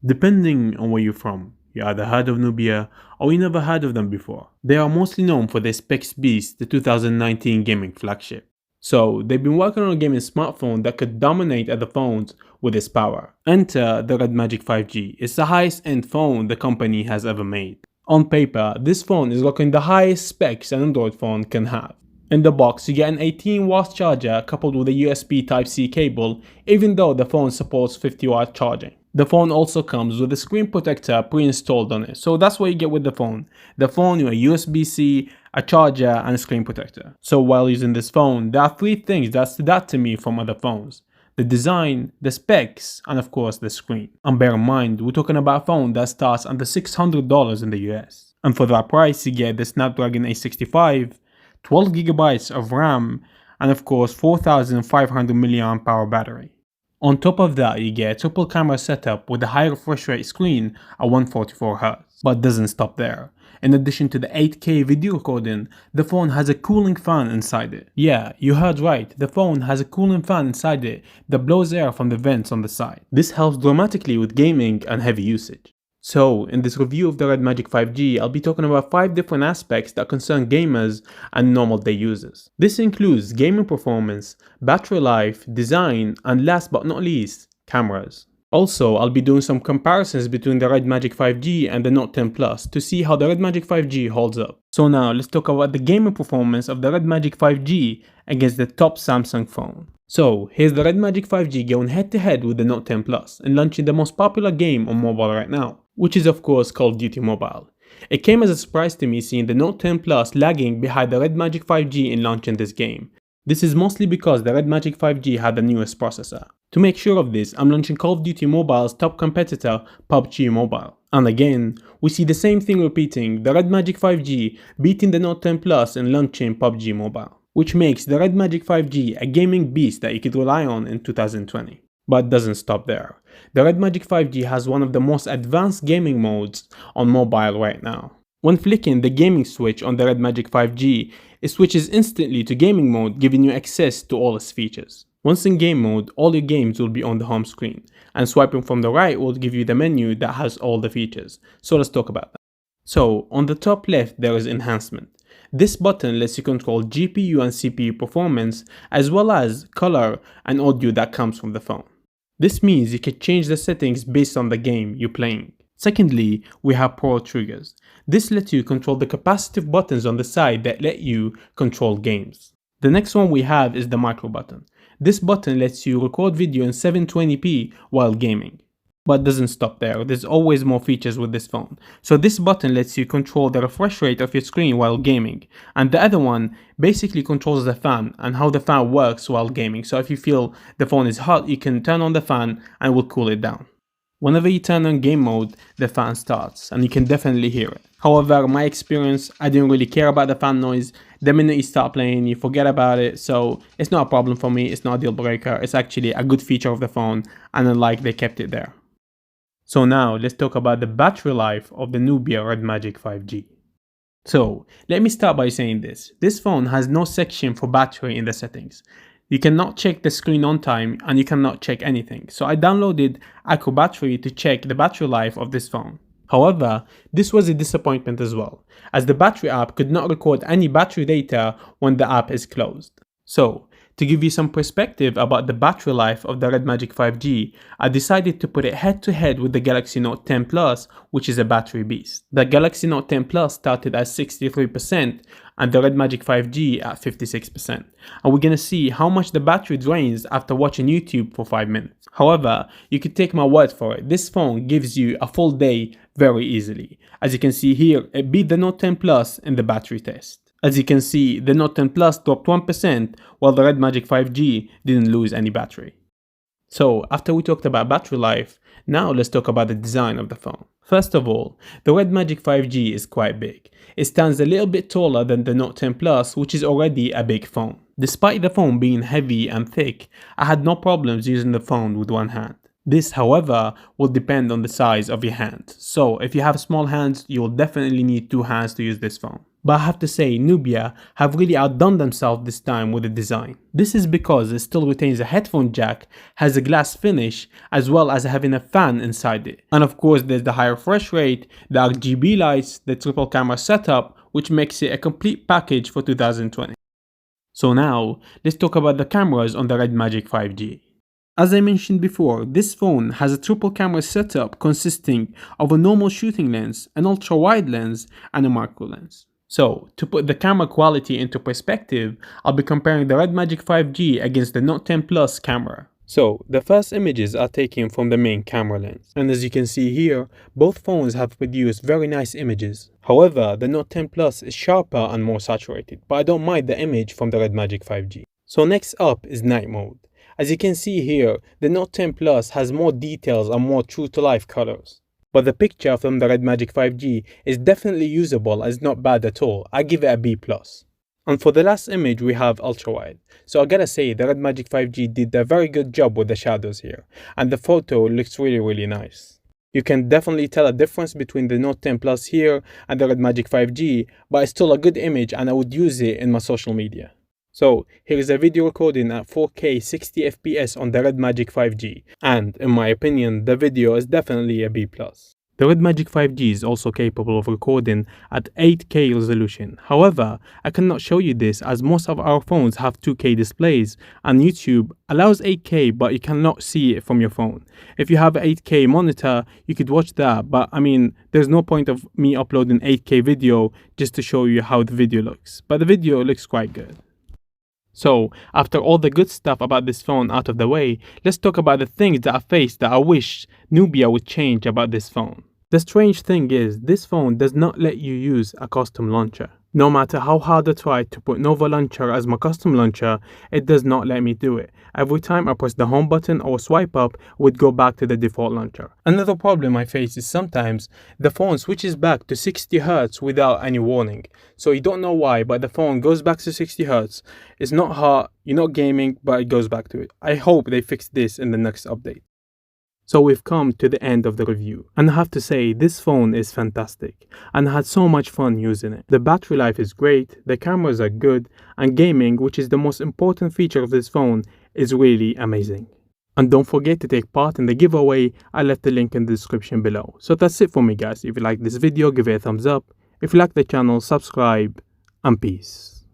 Depending on where you're from, you either heard of Nubia or you never heard of them before. They are mostly known for their Specs Beast, the 2019 gaming flagship. So they've been working on a gaming smartphone that could dominate other phones with its power. Enter the Redmagic 5G. It's the highest end phone the company has ever made. On paper, this phone is rocking the highest specs an Android phone can have. In the box, you get an 18 watt charger coupled with a USB Type-C cable, even though the phone supports 50 watt charging. The phone also comes with a screen protector pre-installed on it, so that's what you get with the phone. The phone with a USB-C, a charger and a screen protector. So while using this phone, there are three things that stood out to me from other phones. The design, the specs, and of course the screen. And bear in mind, we're talking about a phone that starts under $600 in the US. And for that price, you get the Snapdragon 865, 12GB of RAM, and of course 4500 mAh battery. On top of that, you get a triple camera setup with a high refresh rate screen at 144Hz. But doesn't stop there. In addition to the 8K video recording, the phone has a cooling fan inside it. Yeah, you heard right, the phone has a cooling fan inside it that blows air from the vents on the side. This helps dramatically with gaming and heavy usage. So, in this review of the Redmagic 5G, I'll be talking about 5 different aspects that concern gamers and normal day users. This includes gaming performance, battery life, design, and last but not least, cameras. Also, I'll be doing some comparisons between the Redmagic 5G and the Note 10 Plus to see how the Redmagic 5G holds up. So now, let's talk about the gaming performance of the Redmagic 5G against the top Samsung phone. So, here's the Redmagic 5G going head to head with the Note 10 Plus and launching the most popular game on mobile right now, which is of course Call of Duty Mobile. It came as a surprise to me seeing the Note 10 Plus lagging behind the Redmagic 5G in launching this game. This is mostly because the Redmagic 5G had the newest processor. To make sure of this, I'm launching Call of Duty Mobile's top competitor, Pubg Mobile. And again, we see the same thing repeating, the Redmagic 5G beating the Note 10 Plus in launching Pubg Mobile, which makes the Redmagic 5G a gaming beast that you could rely on in 2020. But doesn't stop there. The Redmagic 5G has one of the most advanced gaming modes on mobile right now. When flicking the gaming switch on the Redmagic 5G, it switches instantly to gaming mode, giving you access to all its features. Once in game mode, all your games will be on the home screen, and swiping from the right will give you the menu that has all the features. So let's talk about that. So on the top left there is enhancement. This button lets you control GPU and CPU performance as well as color and audio that comes from the phone. This means you can change the settings based on the game you're playing. Secondly, we have Pro triggers. This lets you control the capacitive buttons on the side that let you control games. The next one we have is the micro button. This button lets you record video in 720p while gaming. But doesn't stop there, there's always more features with this phone. So this button lets you control the refresh rate of your screen while gaming. And the other one basically controls the fan and how the fan works while gaming. So if you feel the phone is hot, you can turn on the fan and it will cool it down. Whenever you turn on game mode, the fan starts and you can definitely hear it. However, my experience, I didn't really care about the fan noise. The minute you start playing, you forget about it. So it's not a problem for me, it's not a deal breaker. It's actually a good feature of the phone and I like they kept it there. So now let's talk about the battery life of the Nubia Redmagic 5G. So let me start by saying this. This phone has no section for battery in the settings. You cannot check the screen on time and you cannot check anything. So I downloaded Accu Battery to check the battery life of this phone. However, this was a disappointment as well, as the battery app could not record any battery data when the app is closed. So, to give you some perspective about the battery life of the Redmagic 5G, I decided to put it head to head with the Galaxy Note 10 Plus, which is a battery beast. The Galaxy Note 10 Plus started at 63% and the Redmagic 5G at 56%. And we're gonna see how much the battery drains after watching YouTube for 5 minutes. However, you could take my word for it, this phone gives you a full day very easily. As you can see here, it beat the Note 10 Plus in the battery test. As you can see, the Note 10 Plus dropped 1% while the Redmagic 5G didn't lose any battery. So after we talked about battery life, now let's talk about the design of the phone. First of all, the Redmagic 5G is quite big. It stands a little bit taller than the Note 10 Plus, which is already a big phone. Despite the phone being heavy and thick, I had no problems using the phone with one hand. This, however, will depend on the size of your hand. So if you have small hands, you'll definitely need two hands to use this phone. But I have to say, Nubia have really outdone themselves this time with the design. This is because it still retains a headphone jack, has a glass finish, as well as having a fan inside it. And of course there's the high refresh rate, the RGB lights, the triple camera setup, which makes it a complete package for 2020. So now, let's talk about the cameras on the Redmagic 5G. As I mentioned before, this phone has a triple camera setup consisting of a normal shooting lens, an ultra wide lens, and a macro lens. So, to put the camera quality into perspective, I'll be comparing the Redmagic 5G against the Note 10 Plus camera. So, the first images are taken from the main camera lens, and as you can see here, both phones have produced very nice images. However, the Note 10 Plus is sharper and more saturated, but I don't mind the image from the Redmagic 5G. So next up is night mode. As you can see here, the Note 10 Plus has more details and more true-to-life colors. But the picture from the Redmagic 5G is definitely usable and is not bad at all. I give it a B+. And for the last image we have ultra-wide. So I gotta say, the Redmagic 5G did a very good job with the shadows here. And the photo looks really nice. You can definitely tell a difference between the Note 10 Plus here and the Redmagic 5G, but it's still a good image and I would use it in my social media. So here is a video recording at 4K 60 FPS on the Redmagic 5G, and in my opinion the video is definitely a B+. The Redmagic 5G is also capable of recording at 8K resolution. However, I cannot show you this as most of our phones have 2K displays and YouTube allows 8K but you cannot see it from your phone. If you have an 8K monitor, you could watch that, but I mean, there's no point of me uploading 8K video just to show you how the video looks. But the video looks quite good. So, after all the good stuff about this phone out of the way, let's talk about the things that I faced that I wish Nubia would change about this phone. The strange thing is, this phone does not let you use a custom launcher. No matter how hard I try to put Nova Launcher as my custom launcher, it does not let me do it. Every time I press the home button or swipe up, it would go back to the default launcher. Another problem I face is sometimes the phone switches back to 60 Hz without any warning. So you don't know why, but the phone goes back to 60 Hz. It's not hot, you're not gaming, but it goes back to it. I hope they fix this in the next update. So we've come to the end of the review, and I have to say this phone is fantastic and I had so much fun using it. The battery life is great, the cameras are good, and gaming, which is the most important feature of this phone, is really amazing. And don't forget to take part in the giveaway. I left the link in the description below. So that's it for me guys. If you like this video, give it a thumbs up. If you like the channel, subscribe, and peace.